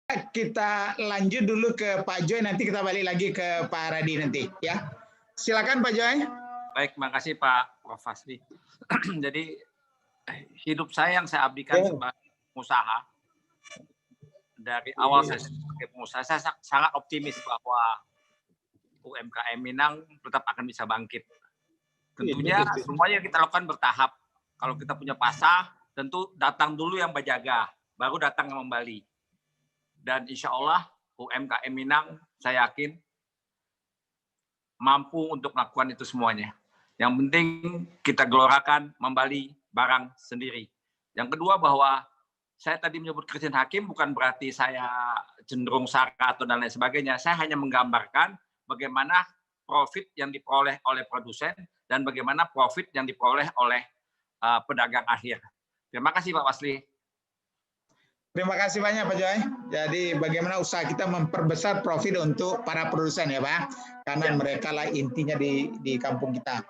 kita lanjut dulu ke Pak Joy, nanti kita balik lagi ke Pak Radi nanti ya. Silakan Pak Joy. Baik, makasih Pak Prof. Fasli. Jadi hidup saya yang saya abdikan sebagai pengusaha, dari awal saya sebagai pengusaha, saya sangat optimis bahwa UMKM Minang tetap akan bisa bangkit. Tentunya semuanya kita lakukan bertahap. Kalau kita punya pasar, tentu datang dulu yang berjaga, baru datang yang membeli. Dan insya Allah UMKM Minang saya yakin mampu untuk melakukan itu semuanya. Yang penting kita gelorakan membeli barang sendiri. Yang kedua bahwa saya tadi menyebut Christine Hakim bukan berarti saya cenderung sara atau dan lain sebagainya. Saya hanya menggambarkan bagaimana profit yang diperoleh oleh produsen dan bagaimana profit yang diperoleh oleh pedagang akhir. Terima kasih Pak Fasli. Terima kasih banyak Pak Joy. Jadi bagaimana usaha kita memperbesar profit untuk para produsen ya Pak, karena mereka lah intinya di kampung kita.